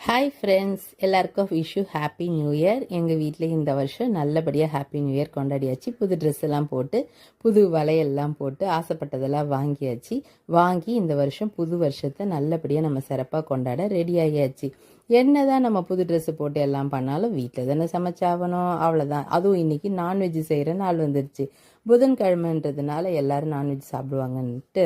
Hi friends, எல்லாருக்கும் wish happy new year. எங்கள் வீட்டில் இந்த வருஷம் நல்லபடியாக ஹாப்பி நியூ இயர் கொண்டாடியாச்சு. புது ட்ரெஸ் எல்லாம் போட்டு புது வளையல்லாம் போட்டு ஆசைப்பட்டதெல்லாம் வாங்கியாச்சு. வாங்கி இந்த வருஷம் புது வருஷத்தை நல்லபடியாக நம்ம சிறப்பாக கொண்டாட ரெடி ஆகியாச்சு. என்னதான் நம்ம புது ட்ரெஸ்ஸு போட்டு எல்லாம் பண்ணாலும் வீட்டில் தானே சமைச்சாகணும், அவ்வளோதான். அதுவும் இன்றைக்கி நான்வெஜ் செய்கிற நாள் வந்துருச்சு. புதன்கிழமைன்றதுனால எல்லோரும் நான்வெஜ் சாப்பிடுவாங்கன்ட்டு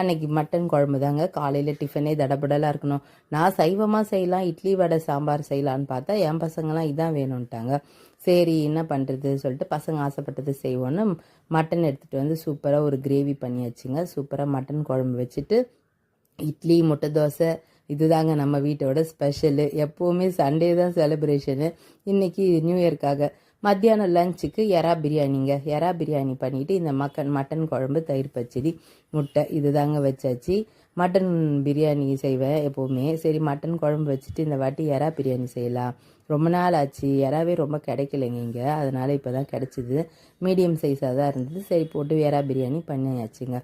அன்னைக்கு மட்டன் குழம்பு தாங்க. காலையில் டிஃபனே தடபடலாக இருக்கணும். நான் சைவமாக செய்யலாம், இட்லி வடை சாம்பார் செய்யலான்னு பார்த்தா என் பசங்களாம் இதான் வேணும்ட்டாங்க. சரி என்ன பண்ணுறது சொல்லிட்டு பசங்க ஆசைப்பட்டது செய்வோன்னு மட்டன் எடுத்துகிட்டு வந்து சூப்பராக ஒரு கிரேவி பண்ணியாச்சுங்க. சூப்பராக மட்டன் குழம்பு வச்சுட்டு இட்லி முட்டை தோசை இதுதாங்க நம்ம வீட்டோட ஸ்பெஷலு. எப்போவுமே சண்டே தான் செலிப்ரேஷனு. இன்றைக்கி நியூ இயர்க்காக மத்தியானம் லஞ்சுக்கு எறா பிரியாணிங்க. எறா பிரியாணி பண்ணிவிட்டு இந்த மட்டன் குழம்பு, தயிர் பச்சடி, முட்டை இதுதாங்க வச்சாச்சு. மட்டன் பிரியாணி செய்வேன் எப்போவுமே. சரி மட்டன் குழம்பு வச்சுட்டு இந்த வாட்டி எறா பிரியாணி செய்யலாம். ரொம்ப நாள் ஆச்சு, எறாவே ரொம்ப கிடைக்கலைங்க இங்கே, அதனால் இப்போ தான் கிடச்சிது. மீடியம் சைஸாக தான் இருந்தது. சரி போட்டு எறா பிரியாணி பண்ணியாச்சுங்க.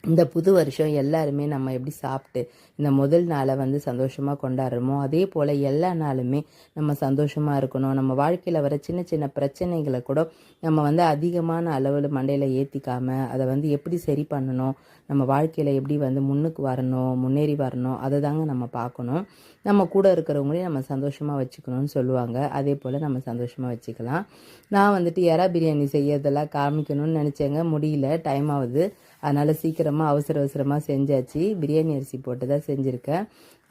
இந்த புது வருஷம் எல்லாருமே நம்ம எப்படி சாப்பிட்டு இந்த முதல் நாளை வந்து சந்தோஷமாக கொண்டாடுறோமோ அதே போல் எல்லா நாளுமே நம்ம சந்தோஷமாக இருக்கணும். நம்ம வாழ்க்கையில் வர சின்ன சின்ன பிரச்சனைகளை கூட நம்ம வந்து அதிகமான அளவில் மண்டையில் ஏற்றிக்காமல் அதை வந்து எப்படி சரி பண்ணணும், நம்ம வாழ்க்கையில் எப்படி வந்து முன்னுக்கு வரணும், முன்னேறி வரணும், அதை தாங்க நம்ம பார்க்கணும். நம்ம கூட இருக்கிறவங்களையும் நம்ம சந்தோஷமாக வச்சுக்கணும்னு சொல்லுவாங்க. அதே போல் நம்ம சந்தோஷமாக வச்சுக்கலாம். நான் வந்துட்டு எறா பிரியாணி செய்யறதெல்லாம் காமிக்கணும்னு நினச்சேங்க, முடியல, டைம் ஆகுது. அதனால் சீக்கிரமாக அவசரமாக செஞ்சாச்சு. பிரியாணி அரிசி போட்டு தான் செஞ்சுருக்கேன்.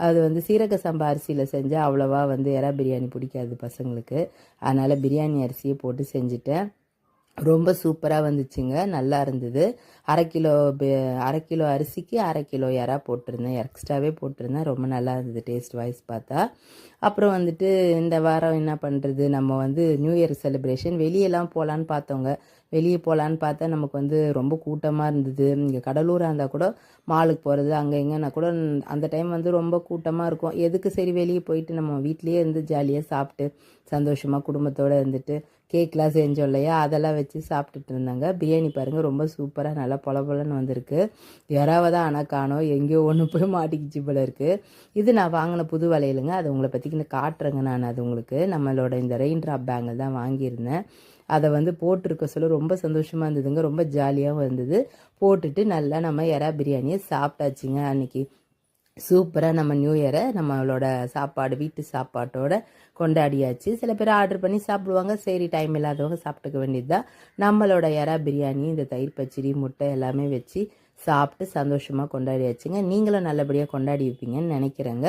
அது வந்து சீரக சம்பா அரிசியில் செஞ்சால் அவ்வளோவா வந்து எறா பிரியாணி பிடிக்காது பசங்களுக்கு. அதனால் பிரியாணி அரிசியை போட்டு செஞ்சுட்டேன். ரொம்ப சூப்பராக வந்துச்சுங்க, நல்லா இருந்தது. அரை கிலோ அரிசிக்கு 1/2 கிலோ எறா போட்டிருந்தேன், எக்ஸ்ட்ராவே போட்டிருந்தேன். ரொம்ப நல்லா இருந்தது டேஸ்ட் வைஸ் பார்த்தா. அப்புறம் வந்துட்டு இந்த வாரம் என்ன பண்ணுறது, நம்ம வந்து நியூ இயர் செலிப்ரேஷன் வெளியெல்லாம் போகலான்னு பார்த்தோங்க. வெளியே போகலான்னு பார்த்தா நமக்கு வந்து ரொம்ப கூட்டமாக இருந்தது. இங்கே கடலூராக இருந்தால் கூட மாலுக்கு போகிறது அங்கே எங்கன்னா கூட அந்த டைம் வந்து ரொம்ப கூட்டமாக இருக்கும். எதுக்கு சரி வெளியே போயிட்டு நம்ம வீட்லேயே இருந்து ஜாலியாக சாப்பிட்டு சந்தோஷமாக குடும்பத்தோடு இருந்துட்டு கேக்லாம் செஞ்சோம் இல்லையா, அதெல்லாம் வச்சு சாப்பிட்டுட்டு இருந்தாங்க. பிரியாணி பாருங்கள் ரொம்ப சூப்பராக நல்லா பொலன்னு வந்திருக்கு. யாராவது தான் ஆனால் காணோம், எங்கேயோ ஒன்று போய் மாட்டிக்கிச்சு போல இருக்குது. இது நான் வாங்கின புது வளையலுங்க, அது உங்களை பற்றி காட்டுறேங்க. நான் அது உங்களுக்கு நம்மளோட இந்த ரெயின் ட்ராப் பேங்கில் தான் வாங்கியிருந்தேன். அதை வந்து போட்டிருக்க சொல்ல ரொம்ப சந்தோஷமாக இருந்ததுங்க, ரொம்ப ஜாலியாகவும் இருந்தது. போட்டுட்டு நல்லா நம்ம எறா பிரியாணியை சாப்பிட்டாச்சுங்க. அன்றைக்கி சூப்பராக நம்ம நியூ இயரை நம்மளோட சாப்பாடு வீட்டு சாப்பாட்டோட கொண்டாடியாச்சு. சில பேர் ஆர்டர் பண்ணி சாப்பிடுவாங்க, சரி டைம் இல்லாதவங்க சாப்பிட்டுக்க வேண்டியது தான். நம்மளோட எறா பிரியாணி, இந்த தயிர் பச்சடி, முட்டை எல்லாமே வச்சு சாப்பிட்டு சந்தோஷமாக கொண்டாடியாச்சுங்க. நீங்களும் நல்லபடியாக கொண்டாடி இருப்பீங்கன்னு நினைக்கிறேங்க.